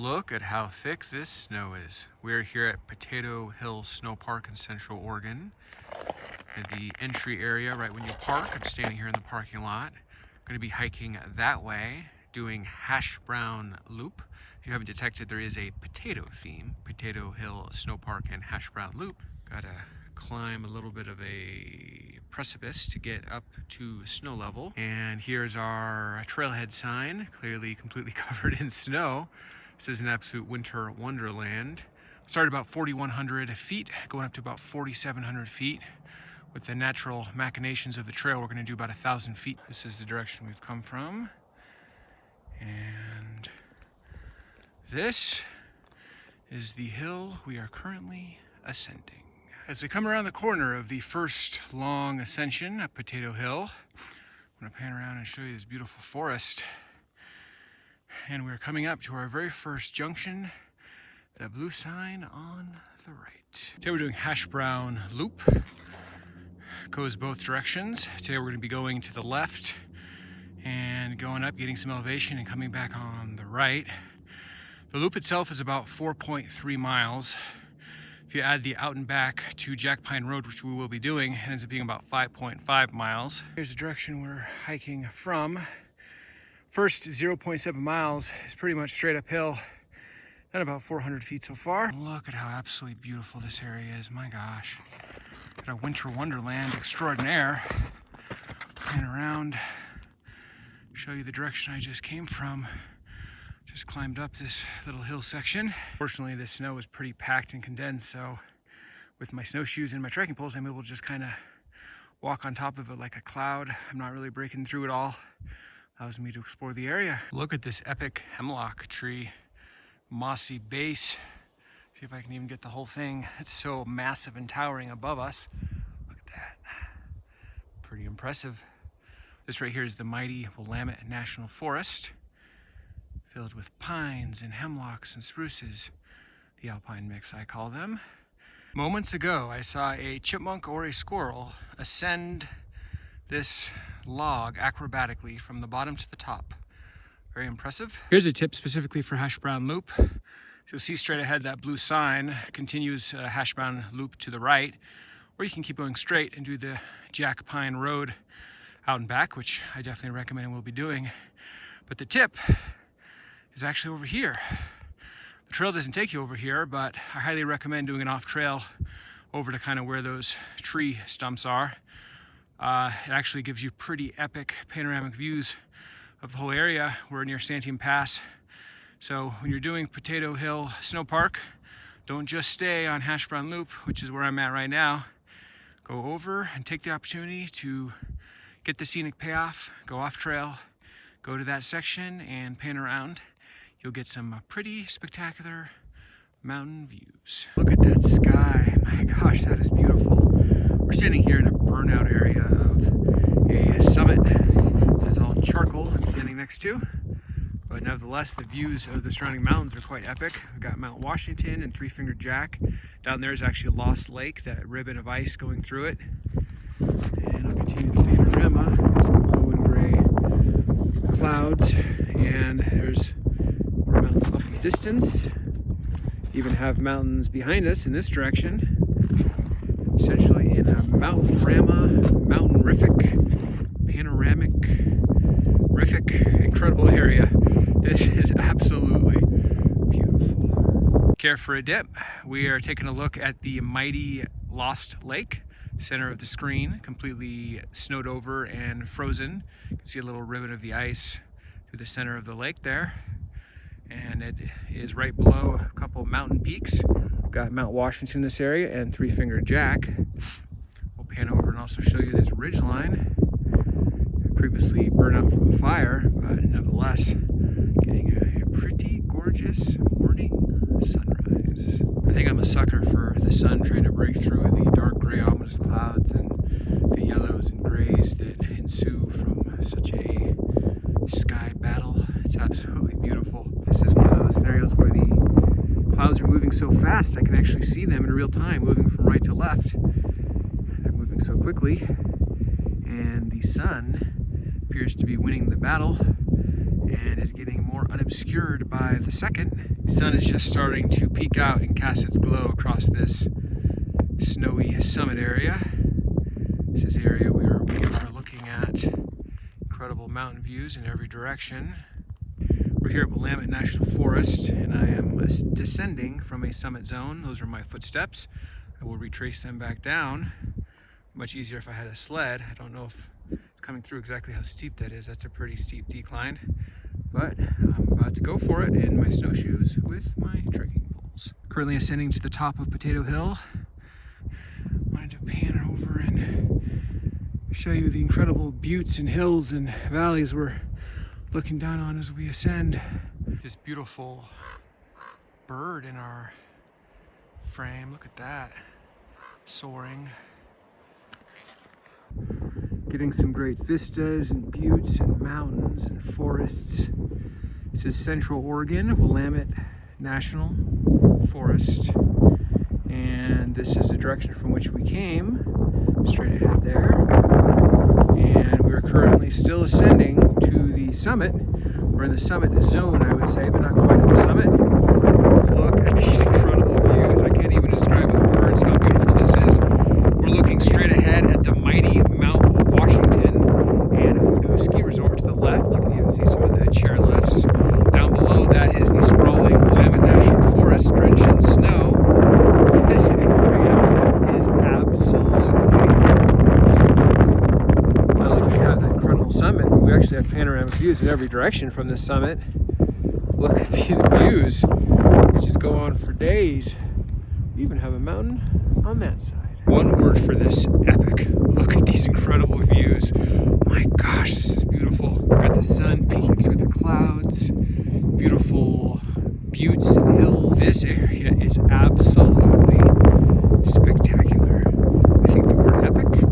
Look at how thick this snow is. We're here at Potato Hill Sno-Park in Central Oregon. At the entry area, right when you park, I'm standing here in the parking lot. I'm going to be hiking that way, doing Hash Brown Loop. If you haven't detected, there is a potato theme, Potato Hill Sno-Park and Hash Brown Loop. Gotta climb a little bit of a precipice to get up to snow level. And here's our trailhead sign, clearly completely covered in snow. This is an absolute winter wonderland. Started about 4,100 feet, going up to about 4,700 feet. With the natural machinations of the trail, we're gonna do about 1,000 feet. This is the direction we've come from. And this is the hill we are currently ascending. As we come around the corner of the first long ascension at Potato Hill, I'm gonna pan around and show you this beautiful forest. And we're coming up to our very first junction, that blue sign on the right. Today we're doing Hash Brown Loop. Goes both directions. Today we're gonna be going to the left and going up, getting some elevation and coming back on the right. The loop itself is about 4.3 miles. If you add the out and back to Jack Pine Road, which we will be doing, it ends up being about 5.5 miles. Here's the direction we're hiking from. First 0.7 miles is pretty much straight uphill, at about 400 feet so far. Look at how absolutely beautiful this area is, my gosh. Got a winter wonderland extraordinaire. Pan around, show you the direction I just came from. Just climbed up this little hill section. Fortunately, the snow is pretty packed and condensed, so with my snowshoes and my trekking poles, I'm able to just kind of walk on top of it like a cloud. I'm not really breaking through it all. Allows me to explore the area. Look at this epic hemlock tree, mossy base. See if I can even get the whole thing. It's so massive and towering above us. Look at that. Pretty impressive. This right here is the mighty Willamette National Forest, filled with pines and hemlocks and spruces. The alpine mix, I call them. Moments ago, I saw a chipmunk or a squirrel ascend this log acrobatically from the bottom to the top. Very impressive. Here's a tip specifically for Hash Brown Loop. So you'll see straight ahead that blue sign continues Hash Brown Loop to the right, or you can keep going straight and do the Jack Pine Road out and back, which I definitely recommend and will be doing. But the tip is actually over here. The trail doesn't take you over here, but I highly recommend doing an off trail over to kind of where those tree stumps are. It actually gives you pretty epic panoramic views of the whole area. We're near Santiam Pass. So when you're doing Potato Hill Sno-Park, don't just stay on Hash Brown Loop, which is where I'm at right now. Go over and take the opportunity to get the scenic payoff, go off trail, go to that section and pan around. You'll get some pretty spectacular mountain views. Look at that sky. My gosh, that is beautiful. We're standing here in a burnout area of a summit. This is all charcoal I'm standing next to. But nevertheless, the views of the surrounding mountains are quite epic. We've got Mount Washington and Three Finger Jack. Down there is actually Lost Lake, that ribbon of ice going through it. And I'll continue the panorama. Some blue and gray clouds. And there's more mountains off in the distance. Even have mountains behind us in this direction. Essentially in a mountain-rific, panoramic-rific, incredible area. This is absolutely beautiful. Care for a dip? We are taking a look at the mighty Lost Lake, center of the screen, completely snowed over and frozen. You can see a little ribbon of the ice through the center of the lake there. And it is right below a couple mountain peaks. We've got Mount Washington in this area and Three Finger Jack. We'll pan over and also show you this ridge line. Previously burned out from a fire, but nevertheless, getting a pretty gorgeous morning sunrise. I think I'm a sucker for the sun trying to break through the dark gray ominous clouds and the yellows and grays that ensue from such a sky battle. It's absolutely beautiful. This is one of those scenarios where the clouds are moving so fast I can actually see them in real time, moving from right to left. They're moving so quickly, and the sun appears to be winning the battle and is getting more unobscured by the second. The sun is just starting to peek out and cast its glow across this snowy summit area. This is the area we are looking at. Incredible mountain views in every direction. We're here at Willamette National Forest, and I am descending from a summit zone. Those are my footsteps. I will retrace them back down. Much easier if I had a sled. I don't know if it's coming through exactly how steep that is. That's a pretty steep decline. But I'm about to go for it in my snowshoes with my trekking poles. Currently ascending to the top of Potato Hill. Wanted to pan over and show you the incredible buttes and hills and valleys we're looking down on as we ascend. This beautiful bird in our frame, look at that, soaring. Getting some great vistas and buttes and mountains and forests. This is Central Oregon, Willamette National Forest. And this is the direction from which we came, straight ahead there. And we're currently still ascending to the summit. We're in the summit zone, I would say, but not quite at the summit. Look at these incredible views. I can't even describe with words how beautiful this is. We're looking straight ahead at the mighty Mount Washington and Hoodoo Ski Resort to the left. You can even see some of the chairlifts. Down below that is the sprawling Willamette National Forest, drenched in snow. This area is absolutely beautiful. Not only do we have that incredible summit, but we actually have panoramic views in every direction from this summit. Look at these views, which just go on for days. We even have a mountain on that side. One word for this: epic. Look at these incredible views. My gosh, this is beautiful. We've got the sun peeking through the clouds. Beautiful buttes and hills. This area is absolutely spectacular. I think the word epic